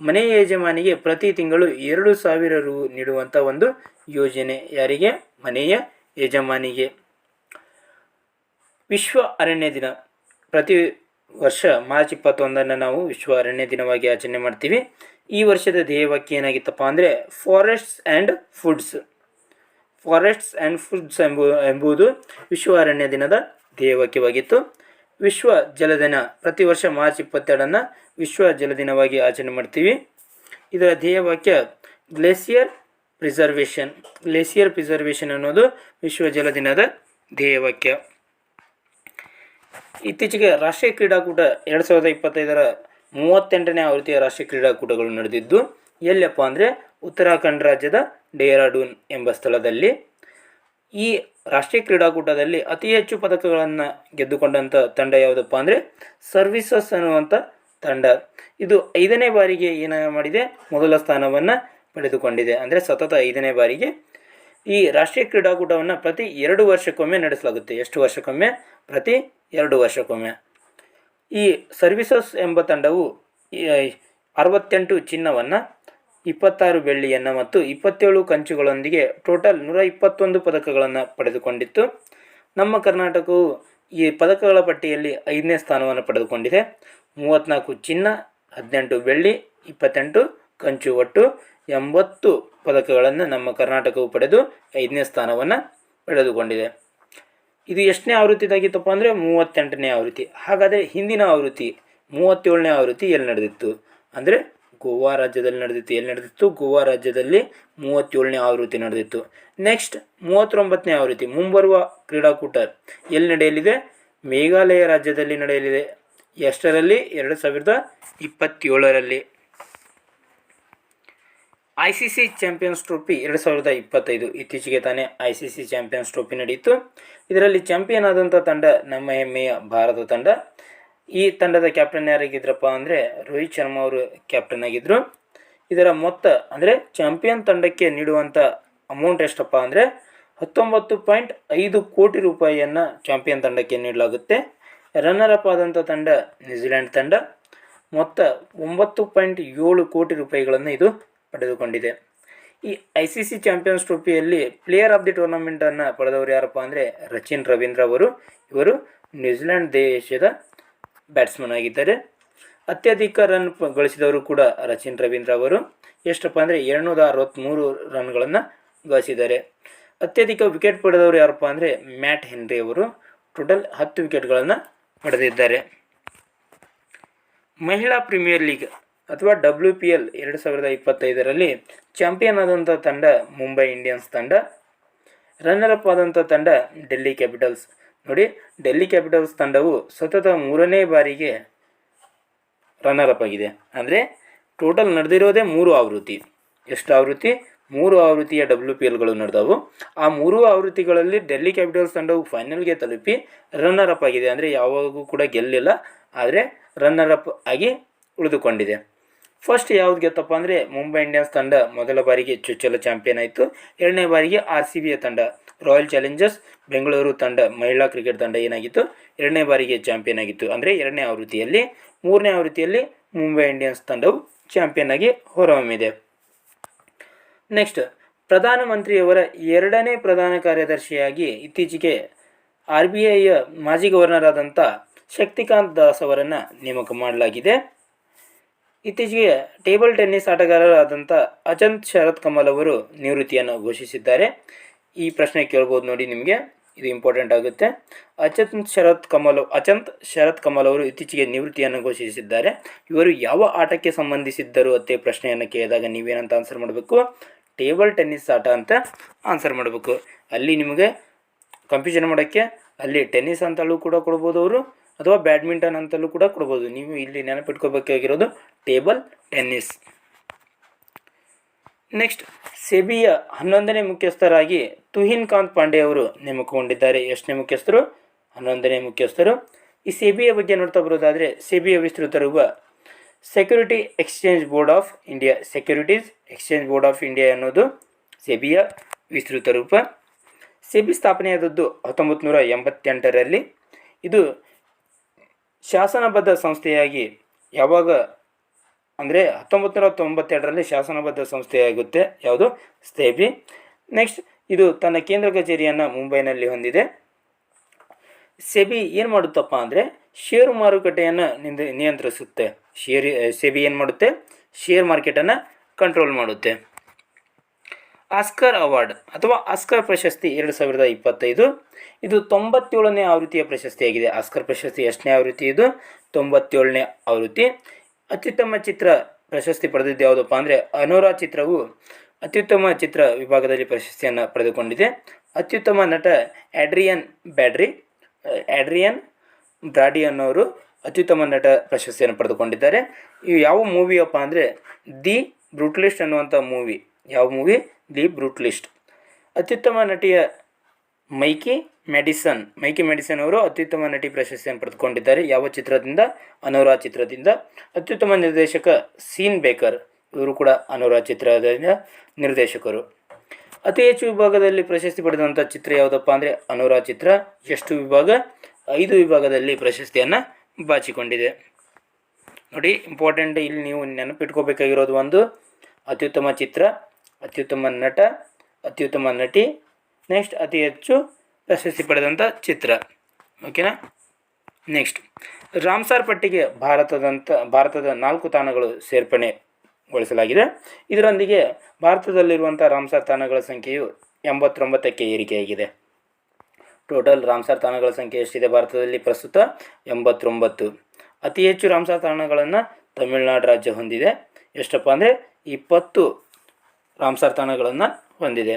ಮನೆ ಯಜಮಾನಿಗೆ ಪ್ರತಿ ತಿಂಗಳು 2,000 ರು ನೀಡುವಂಥ ಒಂದು ಯೋಜನೆ. ಯಾರಿಗೆ? ಮನೆಯ ಯಜಮಾನಿಗೆ. ವಿಶ್ವ ಅರಣ್ಯ ದಿನ. ಪ್ರತಿ ವರ್ಷ ಮಾರ್ಚ್ 21ನ್ನು ನಾವು ವಿಶ್ವ ಅರಣ್ಯ ದಿನವಾಗಿ ಆಚರಣೆ ಮಾಡ್ತೀವಿ. ಈ ವರ್ಷದ ಧ್ಯೇಯವಾಕ್ಯ ಏನಾಗಿತ್ತಪ್ಪ ಅಂದರೆ ಫಾರೆಸ್ಟ್ಸ್ ಆ್ಯಂಡ್ ಫುಡ್ಸ್ ಎಂಬುದು ವಿಶ್ವ ಅರಣ್ಯ ದಿನದ ಧ್ಯೇಯವಾಕ್ಯವಾಗಿತ್ತು. ವಿಶ್ವ ಜಲ ದಿನ. ಪ್ರತಿ ವರ್ಷ ಮಾರ್ಚ್ 22ನ್ನು ವಿಶ್ವ ಜಲ ದಿನವಾಗಿ ಆಚರಣೆ ಮಾಡ್ತೀವಿ. ಇದರ ಧ್ಯೇಯವಾಕ್ಯ ಗ್ಲೇಸಿಯರ್ ಪ್ರಿಸರ್ವೇಷನ್ ಅನ್ನೋದು ವಿಶ್ವ ಜಲ ದಿನದ ಧ್ಯೇಯವಾಕ್ಯ. ಇತ್ತೀಚೆಗೆ ರಾಷ್ಟ್ರೀಯ ಕ್ರೀಡಾಕೂಟ 2025ರ 38ನೇ ಆವೃತ್ತಿಯ ರಾಷ್ಟ್ರೀಯ ಕ್ರೀಡಾಕೂಟಗಳು ನಡೆದಿದ್ದು ಎಲ್ಲಪ್ಪ ಅಂದರೆ ಉತ್ತರಾಖಂಡ್ ರಾಜ್ಯದ ಡೆಹ್ರಾಡೂನ್ ಎಂಬ ಸ್ಥಳದಲ್ಲಿ. ಈ ರಾಷ್ಟ್ರೀಯ ಕ್ರೀಡಾಕೂಟದಲ್ಲಿ ಅತಿ ಹೆಚ್ಚು ಪದಕಗಳನ್ನು ಗೆದ್ದುಕೊಂಡಂಥ ತಂಡ ಯಾವುದಪ್ಪ ಅಂದರೆ ಸರ್ವೀಸಸ್ ಅನ್ನುವಂಥ ತಂಡ. ಇದು 5ನೇ ಬಾರಿಗೆ ಏನ ಮಾಡಿದೆ? ಮೊದಲ ಸ್ಥಾನವನ್ನು ಪಡೆದುಕೊಂಡಿದೆ. ಅಂದರೆ ಸತತ 5ನೇ ಬಾರಿಗೆ ಈ ರಾಷ್ಟ್ರೀಯ ಕ್ರೀಡಾಕೂಟವನ್ನು ಪ್ರತಿ 2 ವರ್ಷಕ್ಕೊಮ್ಮೆ ನಡೆಸಲಾಗುತ್ತೆ. ಎಷ್ಟು ವರ್ಷಕ್ಕೊಮ್ಮೆ? ಪ್ರತಿ 2 ವರ್ಷಕ್ಕೊಮ್ಮೆ. ಈ ಸರ್ವೀಸಸ್ ಎಂಬ ತಂಡವು 68 ಚಿನ್ನವನ್ನು, 26 ಬೆಳ್ಳಿಯನ್ನು ಮತ್ತು 27 ಕಂಚುಗಳೊಂದಿಗೆ ಟೋಟಲ್ 121 ಪದಕಗಳನ್ನು ಪಡೆದುಕೊಂಡಿತ್ತು. ನಮ್ಮ ಕರ್ನಾಟಕವು ಈ ಪದಕಗಳ ಪಟ್ಟಿಯಲ್ಲಿ 5ನೇ ಸ್ಥಾನವನ್ನು ಪಡೆದುಕೊಂಡಿದೆ. 34 ಚಿನ್ನ, 18 ಬೆಳ್ಳಿ, 28 ಕಂಚು, ಒಟ್ಟು 80 ಪದಕಗಳನ್ನು ನಮ್ಮ ಕರ್ನಾಟಕವು ಪಡೆದು 5ನೇ ಸ್ಥಾನವನ್ನು ಪಡೆದುಕೊಂಡಿದೆ. ಇದು ಎಷ್ಟನೇ ಆವೃತ್ತಿದಾಗಿತ್ತಪ್ಪ ಅಂದರೆ 38ನೇ ಆವೃತ್ತಿ. ಹಾಗಾದರೆ ಹಿಂದಿನ ಆವೃತ್ತಿ 37ನೇ ಆವೃತ್ತಿ ಎಲ್ಲಿ ನಡೆದಿತ್ತು ಅಂದರೆ ಗೋವಾ ರಾಜ್ಯದಲ್ಲಿ ನಡೆದಿತ್ತು. ಎಲ್ಲಿ ನಡೆದಿತ್ತು? ಗೋವಾ ರಾಜ್ಯದಲ್ಲಿ 37ನೇ ಆವೃತ್ತಿ ನಡೆದಿತ್ತು. ನೆಕ್ಸ್ಟ್ 39ನೇ ಆವೃತ್ತಿ ಮುಂಬರುವ ಕ್ರೀಡಾಕೂಟ ಎಲ್ಲಿ ನಡೆಯಲಿದೆ? ಮೇಘಾಲಯ ರಾಜ್ಯದಲ್ಲಿ ನಡೆಯಲಿದೆ. ಎಷ್ಟರಲ್ಲಿ? 2027ರಲ್ಲಿ. ICC ಚಾಂಪಿಯನ್ಸ್ ಟ್ರೋಫಿ 2025 ಇತ್ತೀಚೆಗೆ ತಾನೇ ICC ಚಾಂಪಿಯನ್ಸ್ ಟ್ರೋಫಿ ನಡೆಯಿತು. ಇದರಲ್ಲಿ ಚಾಂಪಿಯನ್ ಆದಂಥ ತಂಡ ನಮ್ಮ ಹೆಮ್ಮೆಯ ಭಾರತ ತಂಡ. ಈ ತಂಡದ ಕ್ಯಾಪ್ಟನ್ ಯಾರಾಗಿದ್ರಪ್ಪ ಅಂದರೆ ರೋಹಿತ್ ಶರ್ಮಾ ಅವರು ಕ್ಯಾಪ್ಟನ್ ಆಗಿದ್ದರು. ಇದರ ಮೊತ್ತ ಅಂದರೆ ಚಾಂಪಿಯನ್ ತಂಡಕ್ಕೆ ನೀಡುವಂಥ ಅಮೌಂಟ್ ಎಷ್ಟಪ್ಪ ಅಂದರೆ 19.5 ಕೋಟಿ ರೂಪಾಯಿಯನ್ನು ಚಾಂಪಿಯನ್ ತಂಡಕ್ಕೆ ನೀಡಲಾಗುತ್ತೆ. ರನ್ನರ್ ಅಪ್ ಆದಂಥ ತಂಡ ನ್ಯೂಜಿಲೆಂಡ್ ತಂಡ. ಮೊತ್ತ 9.7 ಕೋಟಿ ರೂಪಾಯಿಗಳನ್ನು ಇದು ಪಡೆದುಕೊಂಡಿದೆ. ಈ ICC ಚಾಂಪಿಯನ್ಸ್ ಟ್ರೋಫಿಯಲ್ಲಿ ಪ್ಲೇಯರ್ ಆಫ್ ದಿ ಟೂರ್ನಮೆಂಟನ್ನು ಪಡೆದವರು ಯಾರಪ್ಪ ಅಂದರೆ ಸಚಿನ್ ರವೀಂದ್ರ ಅವರು. ಇವರು ನ್ಯೂಜಿಲೆಂಡ್ ದೇಶದ ಬ್ಯಾಟ್ಸ್ಮನ್ ಆಗಿದ್ದಾರೆ. ಅತ್ಯಧಿಕ ರನ್ ಗಳಿಸಿದವರು ಕೂಡ ಸಚಿನ್ ರವೀಂದ್ರ ಅವರು. ಎಷ್ಟಪ್ಪ ಅಂದರೆ 263 ರನ್ಗಳನ್ನು ಗಳಿಸಿದ್ದಾರೆ. ಅತ್ಯಧಿಕ ವಿಕೆಟ್ ಪಡೆದವರು ಯಾರಪ್ಪ ಅಂದರೆ ಮ್ಯಾಟ್ ಹೆನ್ರಿ ಅವರು. ಟೋಟಲ್ 10 ವಿಕೆಟ್ಗಳನ್ನು ಪಡೆದಿದ್ದಾರೆ. ಮಹಿಳಾ ಪ್ರೀಮಿಯರ್ ಲೀಗ್ ಅಥವಾ WPL 2025ರಲ್ಲಿ ಚಾಂಪಿಯನ್ ಆದಂಥ ತಂಡ ಮುಂಬೈ ಇಂಡಿಯನ್ಸ್ ತಂಡ. ರನ್ನರ್ ಅಪ್ ಆದಂಥ ತಂಡ ಡೆಲ್ಲಿ ಕ್ಯಾಪಿಟಲ್ಸ್. ನೋಡಿ, ಡೆಲ್ಲಿ ಕ್ಯಾಪಿಟಲ್ಸ್ ತಂಡವು ಸತತ 3ನೇ ಬಾರಿಗೆ ರನ್ನರ್ ಅಪ್ ಆಗಿದೆ. ಅಂದರೆ ಟೋಟಲ್ ನಡೆದಿರೋದೇ 3 ಆವೃತ್ತಿ. ಎಷ್ಟು ಆವೃತ್ತಿ? 3 ಆವೃತ್ತಿಯ WPLಗಳು ನಡೆದವು. ಆ 3 ಆವೃತ್ತಿಗಳಲ್ಲಿ ಡೆಲ್ಲಿ ಕ್ಯಾಪಿಟಲ್ಸ್ ತಂಡವು ಫೈನಲ್ಗೆ ತಲುಪಿ ರನ್ನರ್ ಅಪ್ ಆಗಿದೆ. ಅಂದರೆ ಯಾವಾಗೂ ಕೂಡ ಗೆಲ್ಲಿಲ್ಲ, ಆದರೆ ರನ್ನರ್ ಅಪ್ ಆಗಿ ಉಳಿದುಕೊಂಡಿದೆ. ಫಸ್ಟ್ ಯಾವ್ದು ಗೆತ್ತಪ್ಪ ಅಂದರೆ ಮುಂಬೈ ಇಂಡಿಯನ್ಸ್ ತಂಡ ಮೊದಲ ಬಾರಿಗೆ ಚೊಚ್ಚಲ ಚಾಂಪಿಯನ್ ಆಯಿತು. 2ನೇ ಬಾರಿಗೆ RCBಯ ತಂಡ ರಾಯಲ್ ಚಾಲೆಂಜರ್ಸ್ ಬೆಂಗಳೂರು ತಂಡ ಮಹಿಳಾ ಕ್ರಿಕೆಟ್ ತಂಡ ಏನಾಗಿತ್ತು? 2ನೇ ಬಾರಿಗೆ ಚಾಂಪಿಯನ್ ಆಗಿತ್ತು. ಅಂದರೆ 2ನೇ ಆವೃತ್ತಿಯಲ್ಲಿ. 3ನೇ ಆವೃತ್ತಿಯಲ್ಲಿ ಮುಂಬೈ ಇಂಡಿಯನ್ಸ್ ತಂಡವು ಚಾಂಪಿಯನ್ ಆಗಿ ಹೊರಹೊಮ್ಮಿದೆ. ನೆಕ್ಸ್ಟ್, ಪ್ರಧಾನಮಂತ್ರಿಯವರ 2ನೇ ಪ್ರಧಾನ ಕಾರ್ಯದರ್ಶಿಯಾಗಿ ಇತ್ತೀಚೆಗೆ RBIಯ ಮಾಜಿ ಗವರ್ನರ್ ಆದಂಥ ಶಕ್ತಿಕಾಂತ್ ದಾಸ್ ಅವರನ್ನು ನೇಮಕ ಮಾಡಲಾಗಿದೆ. ಇತ್ತೀಚೆಗೆ ಟೇಬಲ್ ಟೆನ್ನಿಸ್ ಆಟಗಾರರಾದಂಥ ಅಚಂತ್ ಶರತ್ ಕಮಲ್ ಅವರು ನಿವೃತ್ತಿಯನ್ನು ಘೋಷಿಸಿದ್ದಾರೆ. ಈ ಪ್ರಶ್ನೆ ಕೇಳ್ಬೋದು ನೋಡಿ, ನಿಮಗೆ ಇದು ಇಂಪಾರ್ಟೆಂಟ್ ಆಗುತ್ತೆ. ಅಚಂತ್ ಶರತ್ ಕಮಲ್ ಅವರು ಇತ್ತೀಚೆಗೆ ನಿವೃತ್ತಿಯನ್ನು ಘೋಷಿಸಿದ್ದಾರೆ. ಇವರು ಯಾವ ಆಟಕ್ಕೆ ಸಂಬಂಧಿಸಿದ್ದರು ಅತ್ತೆ ಪ್ರಶ್ನೆಯನ್ನು ಕೇಳಿದಾಗ ನೀವೇನಂತ ಆನ್ಸರ್ ಮಾಡಬೇಕು? ಟೇಬಲ್ ಟೆನ್ನಿಸ್ ಆಟ ಅಂತ ಆನ್ಸರ್ ಮಾಡಬೇಕು. ಅಲ್ಲಿ ನಿಮಗೆ ಕನ್ಫ್ಯೂಷನ್ ಮಾಡೋಕ್ಕೆ ಅಲ್ಲಿ ಟೆನ್ನಿಸ್ ಅಂತಲೂ ಕೂಡ ಕೊಡ್ಬೋದು ಅವರು, ಅಥವಾ ಬ್ಯಾಡ್ಮಿಂಟನ್ ಅಂತಲೂ ಕೂಡ ಕೊಡ್ಬೋದು. ನೀವು ಇಲ್ಲಿ ನೆನಪಿಟ್ಕೋಬೇಕಾಗಿರೋದು ಟೇಬಲ್ ಟೆನ್ನಿಸ್. ನೆಕ್ಸ್ಟ್, ಸೆಬಿಯ 11ನೇ ಮುಖ್ಯಸ್ಥರಾಗಿ ತುಹಿನ್ ಕಾಂತ್ ಪಾಂಡೆ ಅವರು ನೇಮಕಗೊಂಡಿದ್ದಾರೆ. ಎಷ್ಟನೇ ಮುಖ್ಯಸ್ಥರು? 11ನೇ ಮುಖ್ಯಸ್ಥರು. ಈ ಸೆಬಿಯ ಬಗ್ಗೆ ನೋಡ್ತಾ ಬರೋದಾದರೆ, ಸೆಬಿಯ ವಿಸ್ತೃತ ರೂಪ securities exchange board of India ಅನ್ನೋದು ಸೆಬಿಯ ವಿಸ್ತೃತ ರೂಪ. ಸೆಬಿ ಸ್ಥಾಪನೆಯಾದದ್ದು 1988ರಲ್ಲಿ. ಇದು ಶಾಸನಬದ್ಧ ಸಂಸ್ಥೆಯಾಗಿ ಯಾವಾಗ ಅಂದರೆ 1992ರಲ್ಲಿ ಶಾಸನಬದ್ಧ ಸಂಸ್ಥೆಯಾಗುತ್ತೆ. ಯಾವುದು? ಸೆಬಿ. ನೆಕ್ಸ್ಟ್, ಇದು ತನ್ನ ಕೇಂದ್ರ ಕಚೇರಿಯನ್ನು ಮುಂಬೈನಲ್ಲಿ ಹೊಂದಿದೆ. ಸೆಬಿ ಏನು ಮಾಡುತ್ತಪ್ಪ ಅಂದರೆ ಷೇರು ಮಾರುಕಟ್ಟೆಯನ್ನು ನಿಯಂತ್ರಿಸುತ್ತೆ. ಸೆಬಿ ಏನು ಮಾಡುತ್ತೆ? ಶೇರ್ ಮಾರ್ಕೆಟನ್ನು ಕಂಟ್ರೋಲ್ ಮಾಡುತ್ತೆ. ಆಸ್ಕರ್ ಅವಾರ್ಡ್ ಅಥವಾ ಆಸ್ಕರ್ ಪ್ರಶಸ್ತಿ 2025 ಇದು 97ನೇ ಆವೃತ್ತಿಯ ಪ್ರಶಸ್ತಿಯಾಗಿದೆ. ಆಸ್ಕರ್ ಪ್ರಶಸ್ತಿ ಎಷ್ಟನೇ ಆವೃತ್ತಿ? ಇದು 97ನೇ ಆವೃತ್ತಿ. ಅತ್ಯುತ್ತಮ ಚಿತ್ರ ಪ್ರಶಸ್ತಿ ಪಡೆದಿದ್ದು ಯಾವುದಪ್ಪ ಅಂದರೆ ಅನೋರಾ ಚಿತ್ರವು ಅತ್ಯುತ್ತಮ ಚಿತ್ರ ವಿಭಾಗದಲ್ಲಿ ಪ್ರಶಸ್ತಿಯನ್ನು ಪಡೆದುಕೊಂಡಿದೆ. ಅತ್ಯುತ್ತಮ ನಟ ಆಡ್ರಿಯನ್ ಬ್ರಾಡಿ ಅನ್ನೋರು ಅತ್ಯುತ್ತಮ ನಟ ಪ್ರಶಸ್ತಿಯನ್ನು ಪಡೆದುಕೊಂಡಿದ್ದಾರೆ. ಇವು ಯಾವ ಮೂವಿಯಪ್ಪ ಅಂದರೆ ದಿ ಬ್ರೂಟಲಿಸ್ಟ್ ಅನ್ನುವಂಥ ಮೂವಿ. ಯಾವ ಮೂವಿ? ದಿ ಬ್ರೂಟಲಿಸ್ಟ್. ಅತ್ಯುತ್ತಮ ನಟಿಯ ಮೈಕಿ ಮೆಡಿಸನ್ ಅವರು ಅತ್ಯುತ್ತಮ ನಟಿ ಪ್ರಶಸ್ತಿಯನ್ನು ಪಡೆದುಕೊಂಡಿದ್ದಾರೆ. ಯಾವ ಚಿತ್ರದಿಂದ? ಅನೋರಾ ಚಿತ್ರದಿಂದ. ಅತ್ಯುತ್ತಮ ನಿರ್ದೇಶಕ ಸೀನ್ ಬೇಕರ್, ಇವರು ಕೂಡ ಅನೋರಾ ಚಿತ್ರದ ನಿರ್ದೇಶಕರು. ಅತಿ ಹೆಚ್ಚು ವಿಭಾಗದಲ್ಲಿ ಪ್ರಶಸ್ತಿ ಪಡೆದಂಥ ಚಿತ್ರ ಯಾವುದಪ್ಪ ಅಂದರೆ ಅನುರಾ ಚಿತ್ರ. ಎಷ್ಟು ವಿಭಾಗ? 5 ವಿಭಾಗದಲ್ಲಿ ಪ್ರಶಸ್ತಿಯನ್ನು ಬಾಚಿಕೊಂಡಿದೆ. ನೋಡಿ ಇಂಪಾರ್ಟೆಂಟ್, ಇಲ್ಲಿ ನೀವು ನೆನಪಿಟ್ಕೋಬೇಕಾಗಿರೋದು ಒಂದು ಅತ್ಯುತ್ತಮ ಚಿತ್ರ, ಅತ್ಯುತ್ತಮ ನಟ, ಅತ್ಯುತ್ತಮ ನಟಿ, ನೆಕ್ಸ್ಟ್ ಅತಿ ಹೆಚ್ಚು ಪ್ರಶಸ್ತಿ ಪಡೆದಂಥ ಚಿತ್ರ. ಓಕೆನಾ. ನೆಕ್ಸ್ಟ್ ರಾಮ್ಸಾರ್ ಪಟ್ಟಿಗೆ ಭಾರತದ 4 ತಾಣಗಳು ಸೇರ್ಪಡೆಗೊಳಿಸಲಾಗಿದೆ. ಇದರೊಂದಿಗೆ ಭಾರತದಲ್ಲಿರುವಂಥ ರಾಮ್ಸಾರ್ ತಾಣಗಳ ಸಂಖ್ಯೆಯು 89ಕ್ಕೆ ಏರಿಕೆಯಾಗಿದೆ. ಟೋಟಲ್ ರಾಮ್ಸಾರ್ ತಾಣಗಳ ಸಂಖ್ಯೆ ಎಷ್ಟಿದೆ ಭಾರತದಲ್ಲಿ? ಪ್ರಸ್ತುತ 89. ಅತಿ ಹೆಚ್ಚು ರಾಮ್ಸಾರ್ ತಾಣಗಳನ್ನು ತಮಿಳುನಾಡು ರಾಜ್ಯ ಹೊಂದಿದೆ. ಎಷ್ಟಪ್ಪ ಅಂದರೆ 20 ರಾಮ್ಸಾರ್ ತಾಣಗಳನ್ನು ಹೊಂದಿದೆ.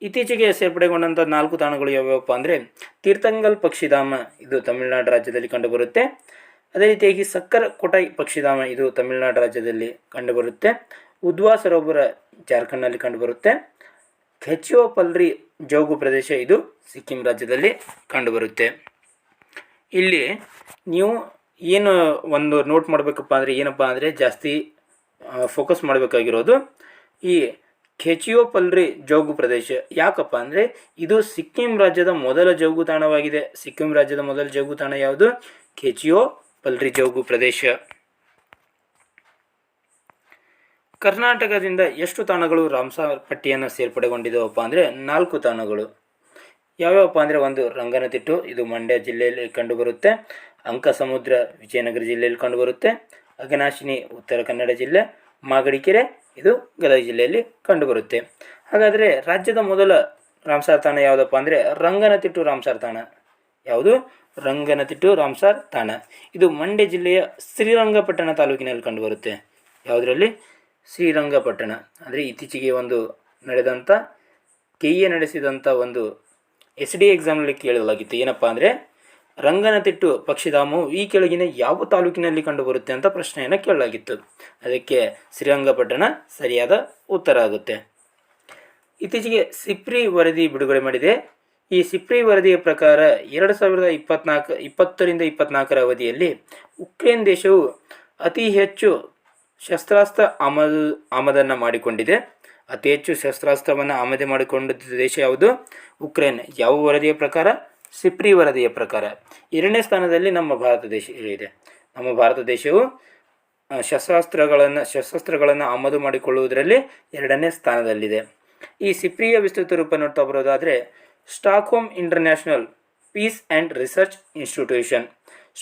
ಇತ್ತೀಚೆಗೆ ಸೇರ್ಪಡೆಗೊಂಡಂಥ 4 ತಾಣಗಳು ಯಾವ್ಯಾವಪ್ಪ ಅಂದರೆ ತೀರ್ಥಂಗಲ್ ಪಕ್ಷಿಧಾಮ, ಇದು ತಮಿಳುನಾಡು ರಾಜ್ಯದಲ್ಲಿ ಕಂಡುಬರುತ್ತೆ. ಅದೇ ರೀತಿಯಾಗಿ ಸಕ್ಕರ್ ಕೊಟೈ ಪಕ್ಷಿಧಾಮ, ಇದು ತಮಿಳುನಾಡು ರಾಜ್ಯದಲ್ಲಿ ಕಂಡುಬರುತ್ತೆ. ಉದ್ವಾ ಸರೋವರ ಜಾರ್ಖಂಡ್ನಲ್ಲಿ ಕಂಡುಬರುತ್ತೆ. ಖೆಚಿಯೋಪಲ್ರಿ ಜೌಗು ಪ್ರದೇಶ, ಇದು ಸಿಕ್ಕಿಂ ರಾಜ್ಯದಲ್ಲಿ ಕಂಡುಬರುತ್ತೆ. ಇಲ್ಲಿ ನೀವು ಏನು ಒಂದು ನೋಟ್ ಮಾಡಬೇಕಪ್ಪ ಅಂದರೆ ಏನಪ್ಪ ಅಂದರೆ ಜಾಸ್ತಿ ಫೋಕಸ್ ಮಾಡಬೇಕಾಗಿರೋದು ಈ ಖೆಚಿಯೋಪಲ್ರಿ ಜೌಗು ಪ್ರದೇಶ. ಯಾಕಪ್ಪ ಅಂದರೆ ಇದು ಸಿಕ್ಕಿಂ ರಾಜ್ಯದ ಮೊದಲ ಜೌಗು ತಾಣವಾಗಿದೆ. ಸಿಕ್ಕಿಂ ರಾಜ್ಯದ ಮೊದಲ ಜೌಗು ತಾಣ ಯಾವುದು? ಖೆಚಿಯೋಪಲ್ರಿ ಜೌಗು ಪ್ರದೇಶ. ಕರ್ನಾಟಕದಿಂದ ಎಷ್ಟು ತಾಣಗಳು ರಾಮ್ಸಾರ್ ಪಟ್ಟಿಯನ್ನು ಸೇರ್ಪಡೆಗೊಂಡಿದ್ದಾವಪ್ಪ ಅಂದರೆ 4 ತಾಣಗಳು. ಯಾವ್ಯಾವಪ್ಪ ಅಂದರೆ ಒಂದು ರಂಗನತಿಟ್ಟು, ಇದು ಮಂಡ್ಯ ಜಿಲ್ಲೆಯಲ್ಲಿ ಕಂಡುಬರುತ್ತೆ. ಅಂಕಸಮುದ್ರ ವಿಜಯನಗರ ಜಿಲ್ಲೆಯಲ್ಲಿ ಕಂಡುಬರುತ್ತೆ. ಅಘನಾಶಿನಿ ಉತ್ತರ ಕನ್ನಡ ಜಿಲ್ಲೆ. ಮಾಗಡಿಕೆರೆ, ಇದು ಗದಗ ಜಿಲ್ಲೆಯಲ್ಲಿ ಕಂಡುಬರುತ್ತೆ. ಹಾಗಾದರೆ ರಾಜ್ಯದ ಮೊದಲ ರಾಮ್ಸಾರ್ ತಾಣ ಯಾವುದಪ್ಪ ಅಂದರೆ ರಂಗನತಿಟ್ಟು ರಾಮ್ಸಾರ್ ತಾಣ. ಯಾವುದು? ರಂಗನತಿಟ್ಟು ರಾಮ್ಸಾರ್ ತಾಣ. ಇದು ಮಂಡ್ಯ ಜಿಲ್ಲೆಯ ಶ್ರೀರಂಗಪಟ್ಟಣ ತಾಲೂಕಿನಲ್ಲಿ ಕಂಡುಬರುತ್ತೆ. ಯಾವುದರಲ್ಲಿ? ಶ್ರೀರಂಗಪಟ್ಟಣ. ಅಂದರೆ ಇತ್ತೀಚೆಗೆ ಒಂದು ನಡೆದಂಥ ಕೆಇಎ ನಡೆಸಿದಂಥ ಒಂದು SD ಎಕ್ಸಾಮ್ನಲ್ಲಿ ಕೇಳಲಾಗಿತ್ತು. ಏನಪ್ಪ ಅಂದರೆ ರಂಗನತಿಟ್ಟು ಪಕ್ಷಿಧಾಮವು ಈ ಕೆಳಗಿನ ಯಾವ ತಾಲೂಕಿನಲ್ಲಿ ಕಂಡುಬರುತ್ತೆ ಅಂತ ಪ್ರಶ್ನೆಯನ್ನು ಕೇಳಲಾಗಿತ್ತು. ಅದಕ್ಕೆ ಶ್ರೀರಂಗಪಟ್ಟಣ ಸರಿಯಾದ ಉತ್ತರ ಆಗುತ್ತೆ. ಇತ್ತೀಚೆಗೆ ಸಿಪ್ರಿ ವರದಿ ಬಿಡುಗಡೆ ಮಾಡಿದೆ. ಈ ಸಿಪ್ರಿ ವರದಿಯ ಪ್ರಕಾರ 2020ರಿಂದ 24ರ ಅವಧಿಯಲ್ಲಿ ಉಕ್ರೇನ್ ದೇಶವು ಅತಿ ಹೆಚ್ಚು ಶಸ್ತ್ರಾಸ್ತ್ರ ಆಮದನ್ನು ಮಾಡಿಕೊಂಡಿದೆ. ಅತಿ ಹೆಚ್ಚು ಶಸ್ತ್ರಾಸ್ತ್ರವನ್ನು ಆಮದು ಮಾಡಿಕೊಂಡಿದ್ದ ದೇಶ ಯಾವುದು? ಉಕ್ರೇನ್. ಯಾವ ವರದಿಯ ಪ್ರಕಾರ? ಸಿಪ್ರಿ ವರದಿಯ ಪ್ರಕಾರ. 2ನೇ ಸ್ಥಾನದಲ್ಲಿ ನಮ್ಮ ಭಾರತ ದೇಶ ಇದೆ. ನಮ್ಮ ಭಾರತ ದೇಶವು ಶಸ್ತ್ರಾಸ್ತ್ರಗಳನ್ನು ಆಮದು ಮಾಡಿಕೊಳ್ಳುವುದರಲ್ಲಿ 2ನೇ ಸ್ಥಾನದಲ್ಲಿದೆ. ಈ ಸಿಪ್ರಿಯ ವಿಸ್ತೃತ ರೂಪ ನೋಡ್ತಾ ಬರೋದಾದರೆ Stockholm international peace and research institution.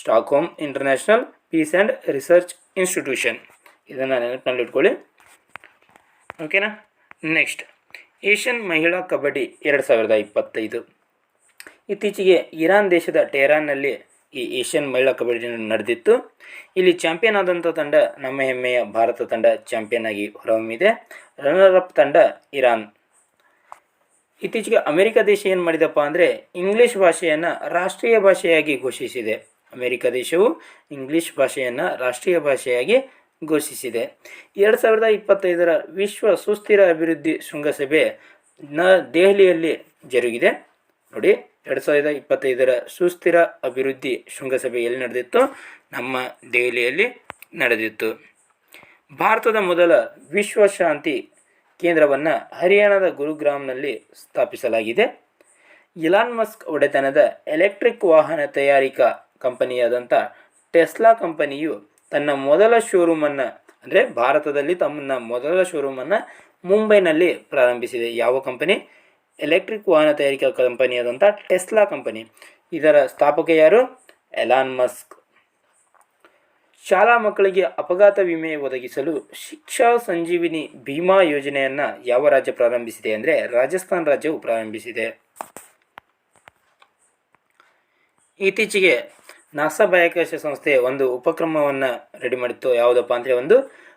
Stockholm international peace and research institution, ಇದನ್ನು ನೆನಪಿನಲ್ಲಿ ಇಟ್ಕೊಳ್ಳಿ. ಓಕೆನಾ. ನೆಕ್ಸ್ಟ್ ಏಷ್ಯನ್ ಮಹಿಳಾ ಕಬಡ್ಡಿ 2025. ಇತ್ತೀಚೆಗೆ ಇರಾನ್ ದೇಶದ ಟೆಹರಾನ್ನಲ್ಲಿ ಈ ಏಷ್ಯನ್ ಮಹಿಳಾ ಕಬಡ್ಡಿ ನಡೆದಿತ್ತು. ಇಲ್ಲಿ ಚಾಂಪಿಯನ್ ಆದಂಥ ತಂಡ ನಮ್ಮ ಹೆಮ್ಮೆಯ ಭಾರತ ತಂಡ ಚಾಂಪಿಯನ್ ಆಗಿ ಹೊರಹೊಮ್ಮಿದೆ. ರನ್ನರ್ ಅಪ್ ತಂಡ ಇರಾನ್. ಇತ್ತೀಚೆಗೆ ಅಮೆರಿಕ ದೇಶ ಏನು ಮಾಡಿದಪ್ಪ ಅಂದರೆ ಇಂಗ್ಲೀಷ್ ಭಾಷೆಯನ್ನು ರಾಷ್ಟ್ರೀಯ ಭಾಷೆಯಾಗಿ ಘೋಷಿಸಿದೆ. ಅಮೆರಿಕ ದೇಶವು ಇಂಗ್ಲೀಷ್ ಭಾಷೆಯನ್ನು ರಾಷ್ಟ್ರೀಯ ಭಾಷೆಯಾಗಿ ಘೋಷಿಸಿದೆ. 2025ರ ವಿಶ್ವ ಸುಸ್ಥಿರ ಅಭಿವೃದ್ಧಿ ಶೃಂಗಸಭೆ ದೆಹಲಿಯಲ್ಲಿ ಜರುಗಿದೆ. ನೋಡಿ, 2025ರ ಸುಸ್ಥಿರ ಅಭಿವೃದ್ಧಿ ಶೃಂಗಸಭೆ ಎಲ್ಲಿ ನಡೆದಿತ್ತು? ನಮ್ಮ ದೆಹಲಿಯಲ್ಲಿ ನಡೆದಿತ್ತು. ಭಾರತದ ಮೊದಲ ವಿಶ್ವ ಶಾಂತಿ ಕೇಂದ್ರವನ್ನು ಹರಿಯಾಣದ ಗುರುಗ್ರಾಮ್ನಲ್ಲಿ ಸ್ಥಾಪಿಸಲಾಗಿದೆ. ಇಲಾನ್ ಮಸ್ಕ್ ಒಡೆತನದ ಎಲೆಕ್ಟ್ರಿಕ್ ವಾಹನ ತಯಾರಿಕಾ ಕಂಪನಿಯಾದಂಥ ಟೆಸ್ಲಾ ಕಂಪನಿಯು ತನ್ನ ಮೊದಲ ಶೋರೂಮನ್ನು ಅಂದರೆ ಭಾರತದಲ್ಲಿ ತನ್ನ ಮೊದಲ ಶೋರೂಮನ್ನು ಮುಂಬೈನಲ್ಲಿ ಪ್ರಾರಂಭಿಸಿದೆ. ಯಾವ ಕಂಪನಿ? ಎಲೆಕ್ಟ್ರಿಕ್ ವಾಹನ ತಯಾರಿಕಾ ಕಂಪನಿಯಾದಂಥ ಟೆಸ್ಲಾ ಕಂಪನಿ. ಇದರ ಸ್ಥಾಪಕ ಯಾರು? Elon Musk. ಶಾಲಾ ಮಕ್ಕಳಿಗೆ ಅಪಘಾತ ವಿಮೆ ಒದಗಿಸಲು ಶಿಕ್ಷಾ ಸಂಜೀವಿನಿ ಭೀಮಾ ಯೋಜನೆಯನ್ನು ಯಾವ ರಾಜ್ಯ ಪ್ರಾರಂಭಿಸಿದೆ ಅಂದರೆ ರಾಜಸ್ಥಾನ್ ರಾಜ್ಯವು ಪ್ರಾರಂಭಿಸಿದೆ. ಇತ್ತೀಚೆಗೆ ನಾಸಾ ಬಾಹ್ಯಾಕಾಶ ಸಂಸ್ಥೆ ಒಂದು ಉಪಕ್ರಮವನ್ನು ರೆಡಿ ಮಾಡಿತ್ತು. ಯಾವುದಪ್ಪ ಅಂದರೆ ಒಂದು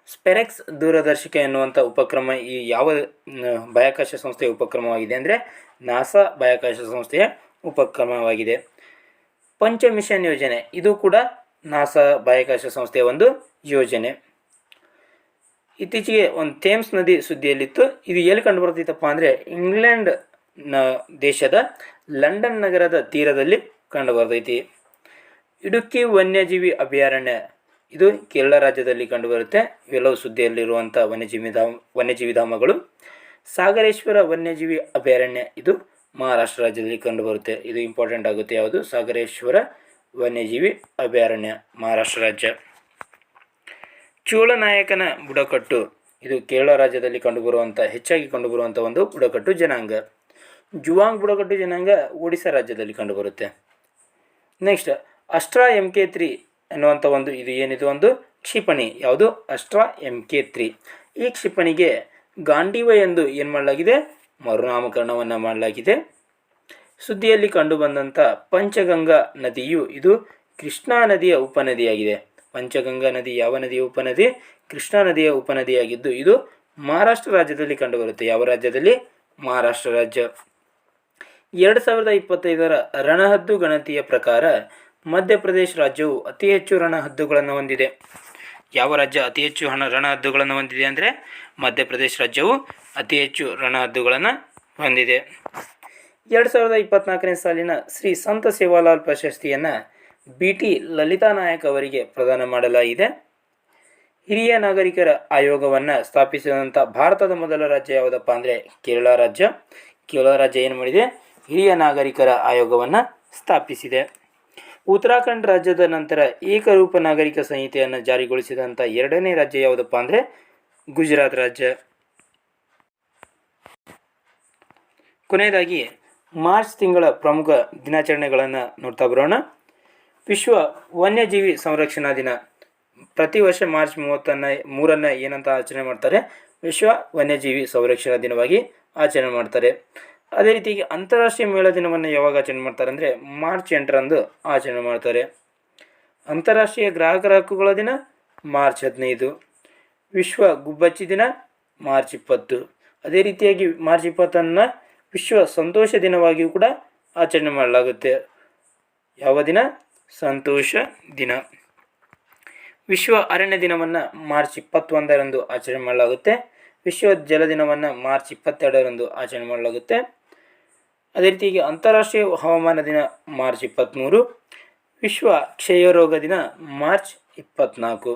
ಸ್ಪೆರೆಕ್ಸ್ ದೂರದರ್ಶಕ ಎನ್ನುವಂಥ ಉಪಕ್ರಮ. ಈ ಯಾವ ಬಾಹ್ಯಾಕಾಶ ಸಂಸ್ಥೆಯ ಉಪಕ್ರಮವಾಗಿದೆ ಅಂದರೆ ನಾಸಾ ಬಾಹ್ಯಾಕಾಶ ಸಂಸ್ಥೆಯ ಉಪಕ್ರಮವಾಗಿದೆ. ಪಂಚ ಮಿಷನ್ ಯೋಜನೆ, ಇದು ಕೂಡ ನಾಸಾ ಬಾಹ್ಯಾಕಾಶ ಸಂಸ್ಥೆಯ ಒಂದು ಯೋಜನೆ. ಇತ್ತೀಚೆಗೆ ಒಂದು ಥೇಮ್ಸ್ ನದಿ ಸುದ್ದಿಯಲ್ಲಿತ್ತು. ಇದು ಎಲ್ಲಿ ಕಂಡುಬರ್ತಿತ್ತಪ್ಪ ಅಂದರೆ ಇಂಗ್ಲೆಂಡ್ ದೇಶದ ಲಂಡನ್ ನಗರದ ತೀರದಲ್ಲಿ ಕಂಡುಬರ್ತೈತಿ. ಇಡುಕ್ಕಿ ವನ್ಯಜೀವಿ ಅಭಯಾರಣ್ಯ, ಇದು ಕೇರಳ ರಾಜ್ಯದಲ್ಲಿ ಕಂಡುಬರುತ್ತೆ. ಇವೆಲ್ಲವೂ ಸುದ್ದಿಯಲ್ಲಿರುವಂಥ ವನ್ಯಜೀವಿ ಧಾಮಗಳು. ಸಾಗರೇಶ್ವರ ವನ್ಯಜೀವಿ ಅಭಯಾರಣ್ಯ ಇದು ಮಹಾರಾಷ್ಟ್ರ ರಾಜ್ಯದಲ್ಲಿ ಕಂಡುಬರುತ್ತೆ. ಇದು ಇಂಪಾರ್ಟೆಂಟ್ ಆಗುತ್ತೆ. ಯಾವುದು? ಸಾಗರೇಶ್ವರ ವನ್ಯಜೀವಿ ಅಭಯಾರಣ್ಯ, ಮಹಾರಾಷ್ಟ್ರ ರಾಜ್ಯ. ಚೋಳನಾಯಕನ ಬುಡಕಟ್ಟು ಇದು ಕೇರಳ ರಾಜ್ಯದಲ್ಲಿ ಹೆಚ್ಚಾಗಿ ಕಂಡುಬರುವಂಥ ಒಂದು ಬುಡಕಟ್ಟು ಜನಾಂಗ. ಜುವಾಂಗ್ ಬುಡಕಟ್ಟು ಜನಾಂಗ ಒಡಿಶಾ ರಾಜ್ಯದಲ್ಲಿ ಕಂಡುಬರುತ್ತೆ. ನೆಕ್ಸ್ಟ್ ಅಸ್ಟ್ರಾ MK3 ಎನ್ನುವಂಥ ಒಂದು ಕ್ಷಿಪಣಿ. ಯಾವುದು? ಅಸ್ಟ್ರಾ MK3. ಈ ಕ್ಷಿಪಣಿಗೆ ಗಾಂಡೀವ ಎಂದು ಏನು ಮಾಡಲಾಗಿದೆ? ಮರುನಾಮಕರಣವನ್ನು ಮಾಡಲಾಗಿದೆ. ಸುದ್ದಿಯಲ್ಲಿ ಕಂಡುಬಂದಂಥ ಪಂಚಗಂಗಾ ನದಿಯು ಇದು ಕೃಷ್ಣಾ ನದಿಯ ಉಪನದಿಯಾಗಿದೆ. ಪಂಚಗಂಗಾ ನದಿ ಯಾವ ನದಿಯ ಉಪನದಿ? ಕೃಷ್ಣಾ ನದಿಯ ಉಪನದಿಯಾಗಿದ್ದು ಇದು ಮಹಾರಾಷ್ಟ್ರ ರಾಜ್ಯದಲ್ಲಿ ಕಂಡುಬರುತ್ತೆ. ಯಾವ ರಾಜ್ಯದಲ್ಲಿ? ಮಹಾರಾಷ್ಟ್ರ ರಾಜ್ಯ. 2025ರ ರಣಹದ್ದು ಗಣತಿಯ ಪ್ರಕಾರ ಮಧ್ಯಪ್ರದೇಶ ರಾಜ್ಯವು ಅತಿ ಹೆಚ್ಚು ರಣಹದ್ದುಗಳನ್ನು ಹೊಂದಿದೆ. ಯಾವ ರಾಜ್ಯ ಅತಿ ಹೆಚ್ಚು ರಣಹದ್ದುಗಳನ್ನು ಹೊಂದಿದೆ ಅಂದರೆ ಮಧ್ಯಪ್ರದೇಶ ರಾಜ್ಯವು ಅತಿ ಹೆಚ್ಚು ರಣಹದ್ದುಗಳನ್ನು ಹೊಂದಿದೆ. 2024ನೇ ಸಾಲಿನ ಶ್ರೀ ಸಂತ ಸೇವಾಲಾಲ್ ಪ್ರಶಸ್ತಿಯನ್ನು BT ಲಲಿತಾ ನಾಯಕ್ ಅವರಿಗೆ ಪ್ರದಾನ ಮಾಡಲಾಗಿದೆ. ಹಿರಿಯ ನಾಗರಿಕರ ಆಯೋಗವನ್ನು ಸ್ಥಾಪಿಸಿದಂಥ ಭಾರತದ ಮೊದಲ ರಾಜ್ಯ ಯಾವುದಪ್ಪ ಅಂದರೆ ಕೇರಳ ರಾಜ್ಯ. ಕೇರಳ ರಾಜ್ಯ ಏನು ಮಾಡಿದೆ? ಹಿರಿಯ ನಾಗರಿಕರ ಆಯೋಗವನ್ನು ಸ್ಥಾಪಿಸಿದೆ. ಉತ್ತರಾಖಂಡ್ ರಾಜ್ಯದ ನಂತರ ಏಕರೂಪ ನಾಗರಿಕ ಸಂಹಿತೆಯನ್ನು ಜಾರಿಗೊಳಿಸಿದಂಥ ಎರಡನೇ ರಾಜ್ಯ ಯಾವುದಪ್ಪ ಅಂದರೆ ಗುಜರಾತ್ ರಾಜ್ಯ. ಕೊನೆಯದಾಗಿ ಮಾರ್ಚ್ ತಿಂಗಳ ಪ್ರಮುಖ ದಿನಾಚರಣೆಗಳನ್ನು ನೋಡ್ತಾ ಬರೋಣ. ವಿಶ್ವ ವನ್ಯಜೀವಿ ಸಂರಕ್ಷಣಾ ದಿನ. ಪ್ರತಿ ವರ್ಷ ಮಾರ್ಚ್ 3ನ್ನು ಏನಂತ ಆಚರಣೆ ಮಾಡ್ತಾರೆ? ವಿಶ್ವ ವನ್ಯಜೀವಿ ಸಂರಕ್ಷಣಾ ದಿನವಾಗಿ ಆಚರಣೆ ಮಾಡ್ತಾರೆ. ಅದೇ ರೀತಿಯಾಗಿ ಅಂತಾರಾಷ್ಟ್ರೀಯ ಮೇಳ ದಿನವನ್ನು ಯಾವಾಗ ಆಚರಣೆ ಮಾಡ್ತಾರೆ ಅಂದರೆ ಮಾರ್ಚ್ 8ರಂದು ಆಚರಣೆ ಮಾಡ್ತಾರೆ. ಅಂತಾರಾಷ್ಟ್ರೀಯ ಗ್ರಾಹಕರ ಹಕ್ಕುಗಳ ದಿನ ಮಾರ್ಚ್ 15. ವಿಶ್ವ ಗುಬ್ಬಚ್ಚಿ ದಿನ ಮಾರ್ಚ್ 20. ಅದೇ ರೀತಿಯಾಗಿ ಮಾರ್ಚ್ 20ನ್ನು ವಿಶ್ವ ಸಂತೋಷ ದಿನವಾಗಿಯೂ ಕೂಡ ಆಚರಣೆ ಮಾಡಲಾಗುತ್ತೆ. ಯಾವ ದಿನ? ಸಂತೋಷ ದಿನ. ವಿಶ್ವ ಅರಣ್ಯ ದಿನವನ್ನು ಮಾರ್ಚ್ 21ರಂದು ಆಚರಣೆ ಮಾಡಲಾಗುತ್ತೆ. ವಿಶ್ವ ಜಲ ದಿನವನ್ನು ಮಾರ್ಚ್ 22ರಂದು ಆಚರಣೆ ಮಾಡಲಾಗುತ್ತೆ. ಅದೇ ರೀತಿಯಾಗಿ ಅಂತಾರಾಷ್ಟ್ರೀಯ ಹವಾಮಾನ ದಿನ ಮಾರ್ಚ್ 23. ವಿಶ್ವ ಕ್ಷಯರೋಗ ದಿನ ಮಾರ್ಚ್ 24.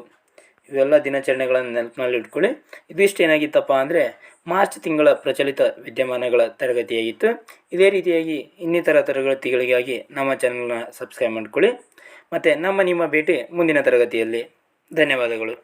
ಇವೆಲ್ಲ ದಿನಾಚರಣೆಗಳನ್ನು ನೆನಪಿನಲ್ಲಿ ಇಟ್ಕೊಳ್ಳಿ. ಇದಿಷ್ಟು ಏನಾಗಿತ್ತಪ್ಪ ಅಂದರೆ ಮಾರ್ಚ್ ತಿಂಗಳ ಪ್ರಚಲಿತ ವಿದ್ಯಮಾನಗಳ ತರಗತಿಯಾಗಿತ್ತು. ಇದೇ ರೀತಿಯಾಗಿ ಇನ್ನಿತರ ತರಗತಿಗಳಿಗಾಗಿ ನಮ್ಮ ಚಾನಲ್ನ ಸಬ್ಸ್ಕ್ರೈಬ್ ಮಾಡಿಕೊಳ್ಳಿ. ಮತ್ತು ನಿಮ್ಮ ಭೇಟಿ ಮುಂದಿನ ತರಗತಿಯಲ್ಲಿ. ಧನ್ಯವಾದಗಳು.